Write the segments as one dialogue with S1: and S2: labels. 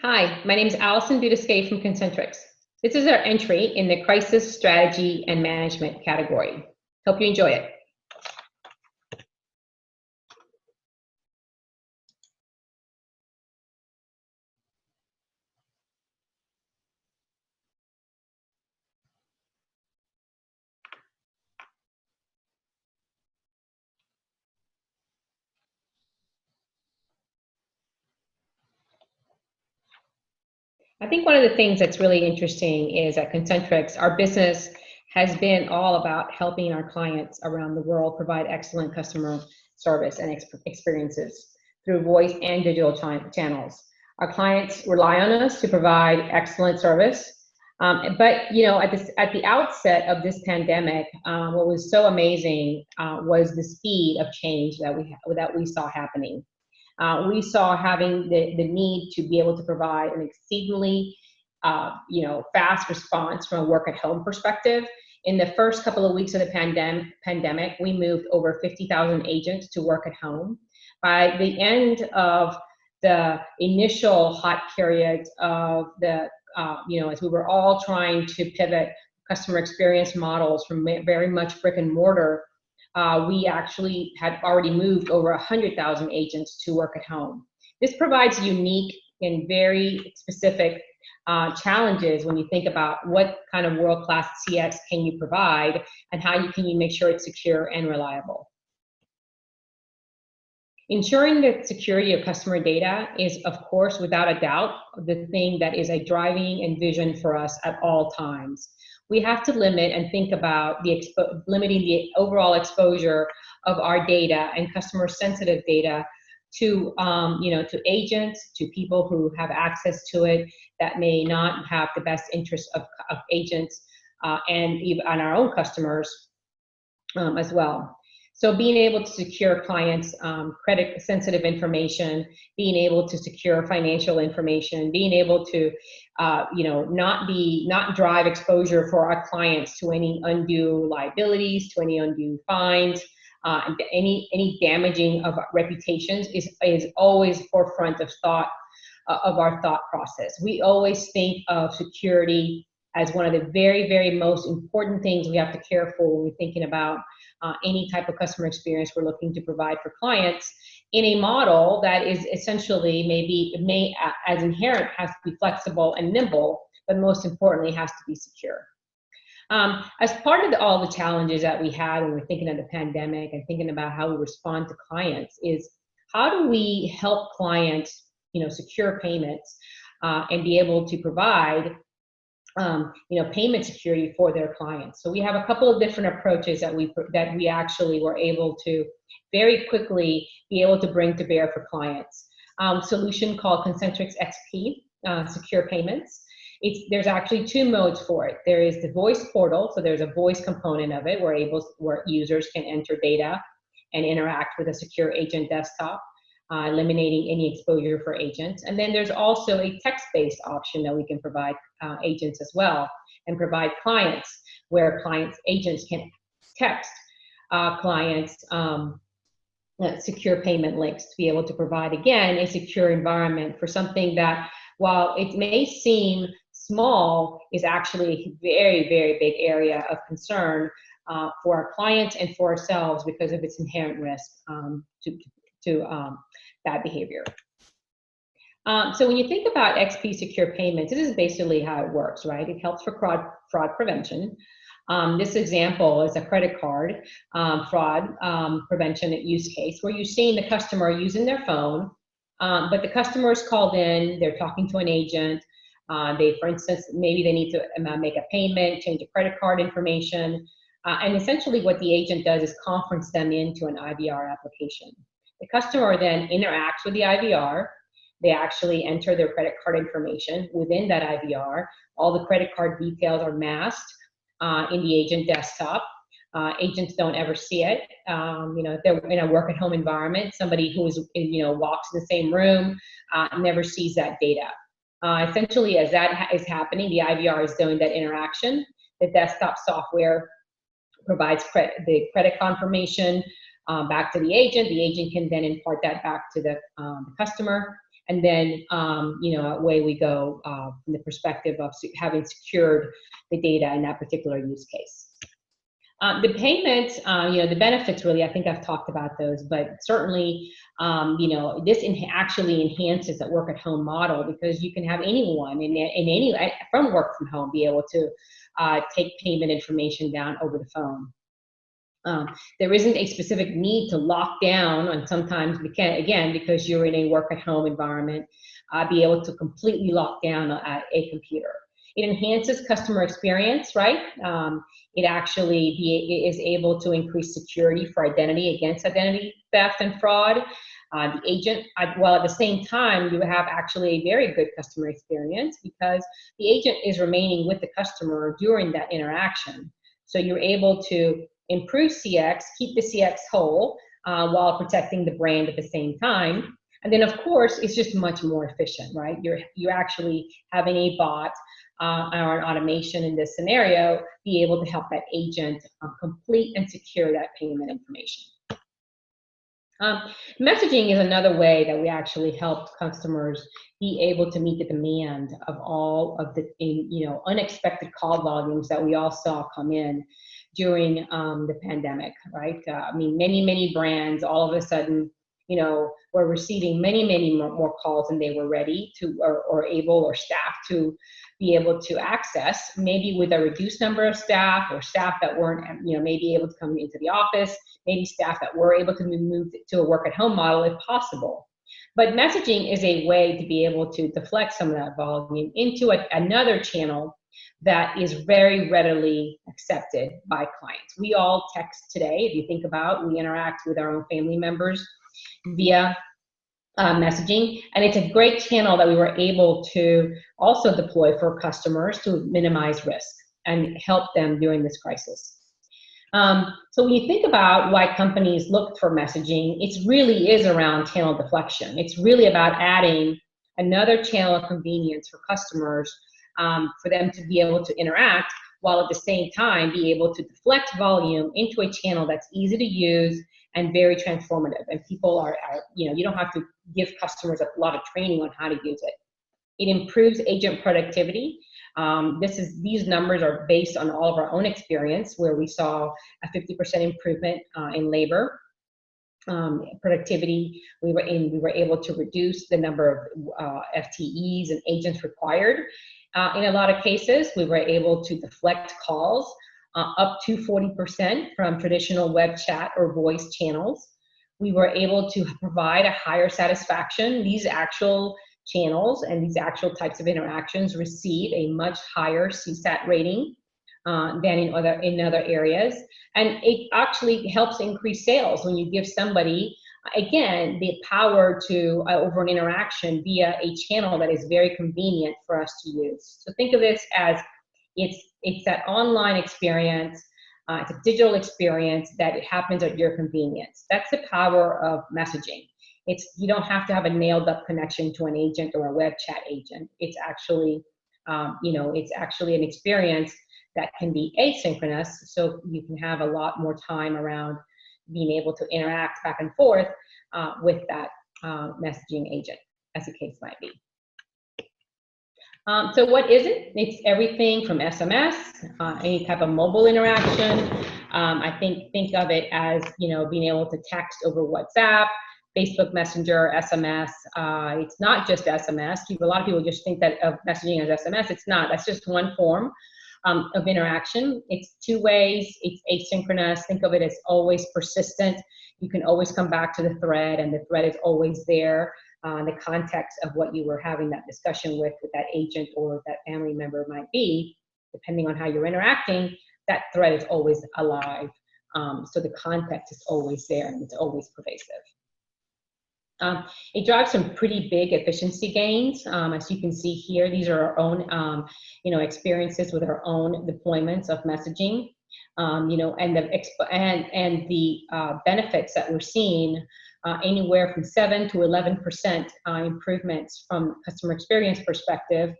S1: Hi, my name is Allison Budiscay from Concentrix. This is our entry in the Crisis Strategy and Management category. Hope you enjoy it. I think one of the things that's really interesting is at Concentrix, our business has been all about helping our clients around the world provide excellent customer service and experiences through voice and digital channels. Our clients rely on us to provide excellent service. But at the outset of this pandemic, what was so amazing was the speed of change that we saw happening. We saw having the need to be able to provide an exceedingly fast response from a work at home perspective. In the first couple of weeks of the pandemic, we moved over 50,000 agents to work at home. By the end of the initial hot period of the, as we were all trying to pivot customer experience models from very much brick and mortar, we actually had already moved over 100,000 agents to work at home. This provides unique and very specific challenges when you think about what kind of world-class CX can you provide and how can you make sure it's secure and reliable. Ensuring the security of customer data is, of course, without a doubt, the thing that is a driving and vision for us at all times. We have to limit and think about limiting the overall exposure of our data and customer-sensitive data to, to agents, to people who have access to it that may not have the best interest of agents and even on our own customers as well. So being able to secure clients' credit-sensitive information, being able to secure financial information, being able to, not drive exposure for our clients to any undue liabilities, to any undue fines, any damaging of reputations is always forefront of thought of our thought process. We always think of security as one of the very, very most important things we have to care for when we're thinking about any type of customer experience we're looking to provide for clients in a model that is essentially as inherent has to be flexible and nimble, but most importantly has to be secure. As part of all the challenges that we had when we're thinking of the pandemic and thinking about how we respond to clients is how do we help clients, secure payments and be able to provide payment security for their clients. So we have a couple of different approaches that we actually were able to very quickly be able to bring to bear for clients. Solution called Concentrix XP, Secure Payments. There's actually two modes for it. There is the voice portal, so there's a voice component of it where users can enter data and interact with a secure agent desktop. Eliminating any exposure for agents. And then there's also a text-based option that we can provide agents as well and provide clients where agents can text clients secure payment links to be able to provide, again, a secure environment for something that, while it may seem small, is actually a very, very big area of concern for our clients and for ourselves because of its inherent risk to bad behavior. So when you think about XP Secure Payments, this is basically how it works, right? It helps for fraud prevention. This example is a credit card fraud prevention use case where you're seeing the customer using their phone, but the customer is called in, they're talking to an agent, for instance, maybe they need to make a payment, change a credit card information, and essentially what the agent does is conference them into an IVR application. The customer then interacts with the IVR. They actually enter their credit card information within that IVR. All the credit card details are masked in the agent desktop. Agents don't ever see it. If they're in a work at home environment, somebody who is, walks in the same room never sees that data. Essentially, as that is happening, the IVR is doing that interaction. The desktop software provides the credit confirmation back to the agent. The agent can then impart that back to the customer. And then, away we go from the perspective of having secured the data in that particular use case. The payments, the benefits really, I think I've talked about those, but certainly, this actually enhances that work at home model, because you can have anyone from work from home be able to take payment information down over the phone. There isn't a specific need to lock down, and sometimes we can, again, because you're in a work at home environment, be able to completely lock down a computer. It enhances customer experience, right? It actually is able to increase security for identity against identity theft and fraud. The agent, while at the same time, you have actually a very good customer experience, because the agent is remaining with the customer during that interaction. So you're able to improve CX, keep the CX whole, while protecting the brand at the same time. And then, of course, it's just much more efficient, right? You're actually having a bot or an automation in this scenario be able to help that agent complete and secure that payment information. Messaging is another way that we actually help customers be able to meet the demand of all of the unexpected call volumes that we all saw come in during the pandemic, right? Many brands all of a sudden, were receiving many more calls than they were ready to or able or staffed to be able to access, maybe with a reduced number of staff, or staff that weren't, maybe able to come into the office, maybe staff that were able to move to a work at home model if possible. But messaging is a way to be able to deflect some of that volume into another channel that is very readily accepted by clients. We all text today. If you think about, we interact with our own family members via messaging, and it's a great channel that we were able to also deploy for customers to minimize risk and help them during this crisis. So when you think about why companies look for messaging, it really is around channel deflection. It's really about adding another channel of convenience for customers, for them to be able to interact, while at the same time be able to deflect volume into a channel that's easy to use and very transformative. And people are you don't have to give customers a lot of training on how to use it. It improves agent productivity. These numbers are based on all of our own experience, where we saw a 50% improvement in labor productivity. We were able to reduce the number of FTEs and agents required. In a lot of cases, we were able to deflect calls up to 40% from traditional web chat or voice channels. We were able to provide a higher satisfaction. These actual channels and these actual types of interactions receive a much higher CSAT rating than in other areas. And it actually helps increase sales when you give somebody, again, the power to over an interaction via a channel that is very convenient for us to use. So think of this as it's that online experience, it's a digital experience that happens at your convenience. That's the power of messaging. You don't have to have a nailed up connection to an agent or a web chat agent. It's actually, it's actually an experience that can be asynchronous, so you can have a lot more time around being able to interact back and forth with that messaging agent, as the case might be. So what is it? It's everything from SMS, any type of mobile interaction. I think of it as being able to text over WhatsApp, Facebook Messenger, SMS. It's not just SMS. A lot of people just think that of messaging as SMS. It's not. That's just one form of interaction. It's two ways. It's asynchronous. Think of it as always persistent. You can always come back to the thread, and the thread is always there. The context of what you were having that discussion with that agent or that family member might be, depending on how you're interacting, that thread is always alive. So the context is always there, and it's always pervasive. It drives some pretty big efficiency gains. As you can see here, these are our own, experiences with our own deployments of messaging, and the benefits that we're seeing, anywhere from 7 to 11% improvements from customer experience perspective.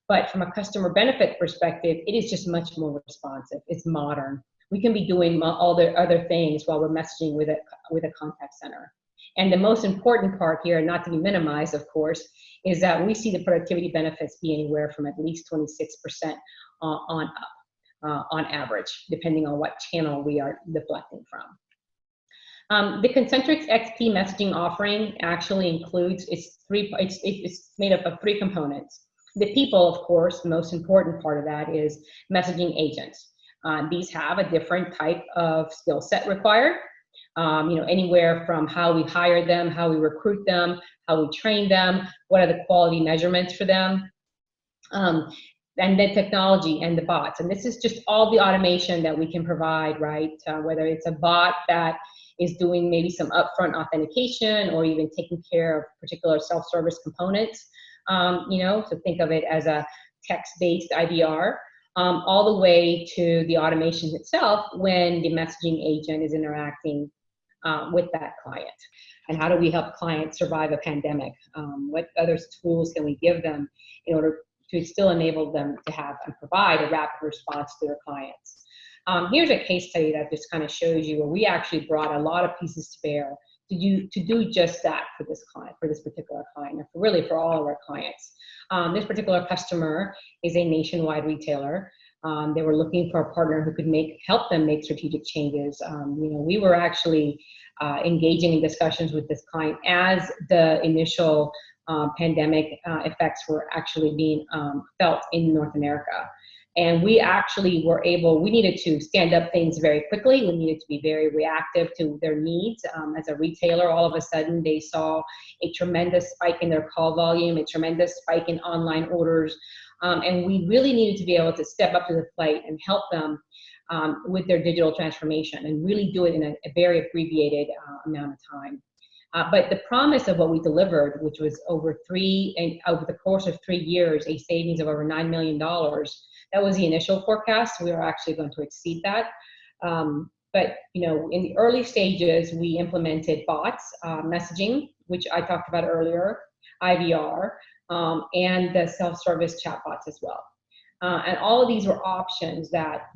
S1: But from a customer benefit perspective, it is just much more responsive. It's modern. We can be doing all the other things while we're messaging with a contact center. And the most important part here, not to be minimized, of course, is that we see the productivity benefits be anywhere from at least 26% on up, on average, depending on what channel we are deflecting from. The Concentrix XP messaging offering actually includes, it's made up of 3 components. The people, of course, the most important part of that is messaging agents. These have a different type of skill set required. Anywhere from how we hire them, how we recruit them, how we train them, what are the quality measurements for them, and then technology and the bots. And this is just all the automation that we can provide, right? Whether it's a bot that is doing maybe some upfront authentication or even taking care of particular self-service components, so think of it as a text-based IVR, all the way to the automation itself when the messaging agent is interacting with that client. And how do we help clients survive a pandemic? What other tools can we give them in order to still enable them to have and provide a rapid response to their clients? Here's a case study that just kind of shows you where we actually brought a lot of pieces to bear to do just that for this client, for this particular client, and really for all of our clients. This particular customer is a nationwide retailer. They were looking for a partner who could help them make strategic changes. We were actually engaging in discussions with this client as the initial pandemic effects were actually being felt in North America. And we actually we needed to stand up things very quickly. We needed to be very reactive to their needs. As a retailer, all of a sudden they saw a tremendous spike in their call volume, a tremendous spike in online orders. And we really needed to be able to step up to the plate and help them with their digital transformation and really do it in a very abbreviated amount of time. But the promise of what we delivered, which was over the course of 3 years, a savings of over $9 million, that was the initial forecast. We are actually going to exceed that. But in the early stages, we implemented bots, messaging, which I talked about earlier, IVR, and the self-service chatbots as well. And all of these were options that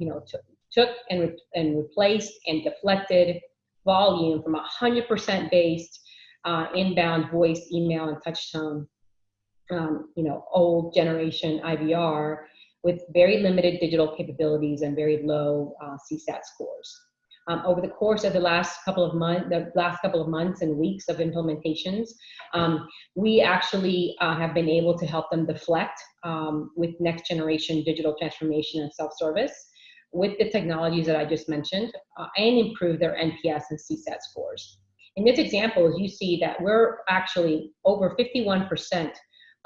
S1: took and replaced and deflected volume from 100% based inbound voice, email, and touch tone, old generation IVR with very limited digital capabilities and very low CSAT scores. Over the course of the last couple of months and weeks of implementations, we actually have been able to help them deflect with next generation digital transformation and self-service with the technologies that I just mentioned and improve their NPS and CSAT scores. In this example, you see that we're actually over 51%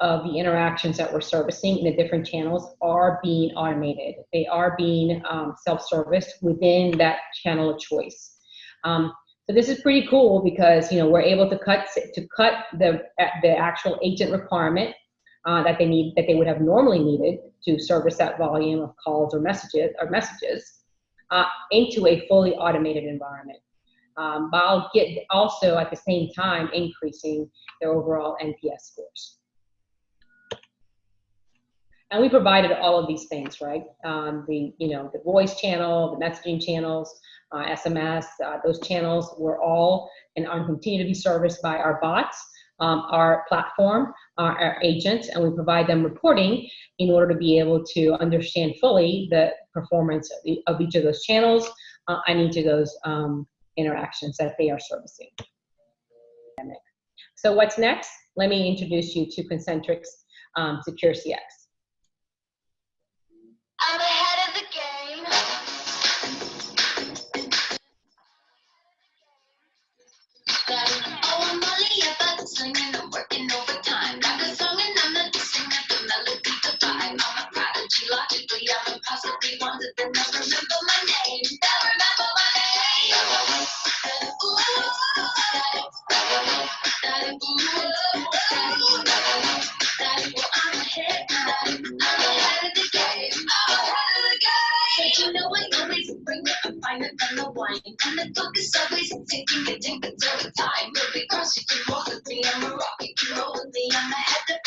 S1: of the interactions that we're servicing in the different channels are being automated. They are being self-serviced within that channel of choice. So this is pretty cool because we're able to cut the actual agent requirement that they would have normally needed to service that volume of calls or messages into a fully automated environment. While also at the same time increasing their overall NPS scores. And we provided all of these things, right? The voice channel, the messaging channels, SMS, those channels were all and continue to be serviced by our bots, our platform, our agents, and we provide them reporting in order to be able to understand fully the performance of each of those channels and each of those interactions that they are servicing. So what's next? Let me introduce you to Concentrix Secure CX.
S2: I'm ahead of the game. Oh, I'm only about slinging, I'm working overtime. Got a song and I'm not dissing at the melody divine. I'm a prodigy, logically, I'm impossibly wanted to never remember my name. Never remember my name. I'm ahead of the game. But you know I always bring it, I'm finer than the wine. And the clock is always ticking, it takes its own time. Every cross you can roll with me, I'm a rock, you can roll with me. I'm ahead of